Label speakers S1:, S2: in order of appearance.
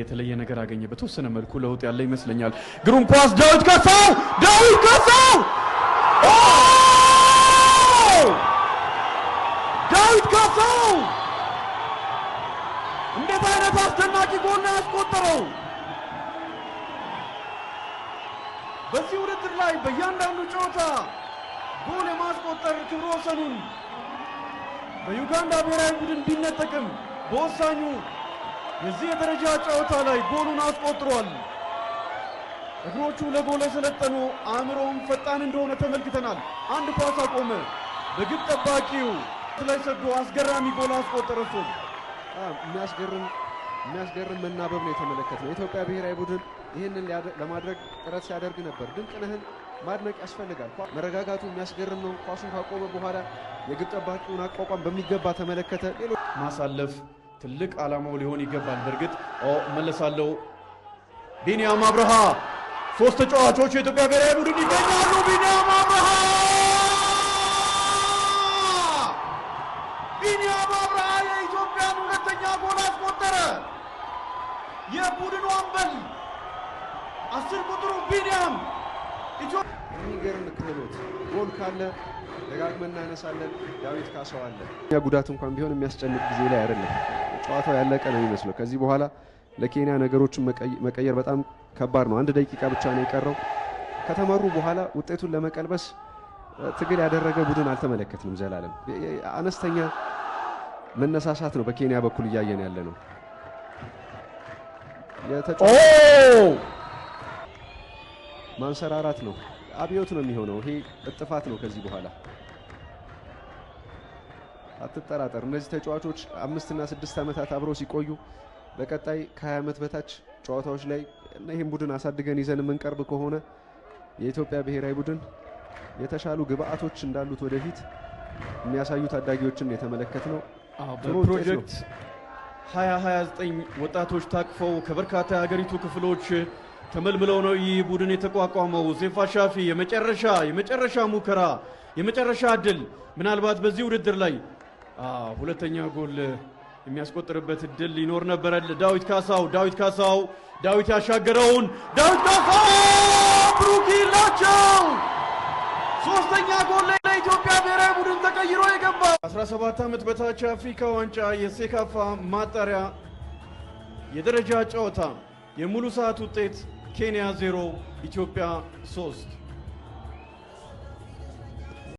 S1: የተለየ ነገር አገኘ በተወሰነ መልኩ ለውጥ ያለ ይመስለኛል ግሩም ኳስ ዳዊት ካሳው ዳዊት ካሳው እንዴት አይነት አስደናቂ ጎል ነው ያስቆጠረው በዚህ ውድድር ላይ በእያንዳንዱ ጨዋታ ጎል የማስቆጠር ክብረ ወሰኑን በዩጋንዳ ብሔራዊ ቡድን ቢነጠቅም በወሳኙ የዚህ የደረጃ ጨዋታ ላይ ጎሉን አስቆጥሯል እግሮቹ ለጎል የሰለጠኑ አእምሮውም ፈጣን እንደሆነ ተመልክተናል አንድ ኳስ አቆመ በግብ ጠባቂው ላይ ሰዶ አስገራሚ ጎል አስቆጠረ እሱ የሚያስገርም መናበብ ነው የተመለከተው የኢትዮጵያ ብሔራዊ ቡድን ይሄንን ለማድረግ ጥረት ሲያደርግ ነበር ድንቅነህን ማድነቅ ያስፈልጋል መረጋጋቱ የሚያስገርም ነው ኳሱን ካቆመ በኋላ የግብ ጠባቂውን አቋቋም በሚገባ ተመለከተ ሌሎች ማሳለፍ ትልቅ ዓላማው ሊሆን ይገባል በርግጥ መለሳለው ቢኒያም አብርሃ ሶስት ተጫዋቾች የኢትዮጵያ ብሔራዊ ቡድን ይገኛሉ ቢኒያም አብርሃ የኢትዮጵያን ሁለተኛ ጎል አስቆጠረ የቡድኑ አምበል 10 ቁጥሩ ቢኒያም የሚገርም ክህሎት ጎል ካለ ደጋግመን እናነሳለን ዳዊት ካሳው አለ ጉዳት እንኳን ቢሆን የሚያስጨንቅ ጊዜ ላይ አይደለም ጨዋታው ያለቀ ነው የሚመስለው ከዚህ በኋላ ለኬንያ ነገሮችን መቀየር በጣም ከባድ ነው 1 ደቂቃ ብቻ ነው የቀረው ከተመሩ በኋላ ውጤቱን ለመቀልበስ ትግል ያደረገ ቡድን አልተመለከትንም ዘላለም አነስተኛ መነሳሳት ነው በኬንያ በኩል ያያየን ያለ ነው ማንሰራራት ነው አብዮት ነው የሚሆነው ይሄ እጥፋት ነው ከዚህ በኋላ አትጠራጠር እነዚህ ተጫዋቾች 5 እና 6 አመታት አብረው ሲቆዩ በቀጣይ ከ20 አመት በታች ጨዋታዎች ላይ እና ይሄን ቡድን አሳድገን ይዘን መንቀርብ ከሆነ የኢትዮጵያ ብሔራዊ ቡድን የተሻሉ ግብአቶች እንዳሉት ወደፊት የሚያሳዩ ታዳጊዎችን የተመለከተነው በፕሮጀክት 2029 ወጣቶች ታቅፈው ከበርካታ ሀገሪቱ ክፍሎች ተመልምለው ነው ይህ ቡድን የተቋቋመው ሴፋ ሻፊ የመጨረሻ ሙከራ የመጨረሻ እድል ምናልባት በዚህ ውድድር ላይ ሁለተኛ ጎል የሚያስቆጥርበት እድል ሊኖር ነበር ዳዊት ካሳው ዳዊት ያሻገረውን ዳዊት ካሳው ብሩኪላቸው ሶስተኛ ጎል ለኢትዮጵያ ብሔራዊ ቡድን ተቀይሮ የገባ 17 አመት በታች አፍሪካ ዋንጫ የሴካፋ ማጣሪያ የደረጃ ጨዋታ የሙሉ ሰዓት ውጤት ኬንያ 0 ኢትዮጵያ 3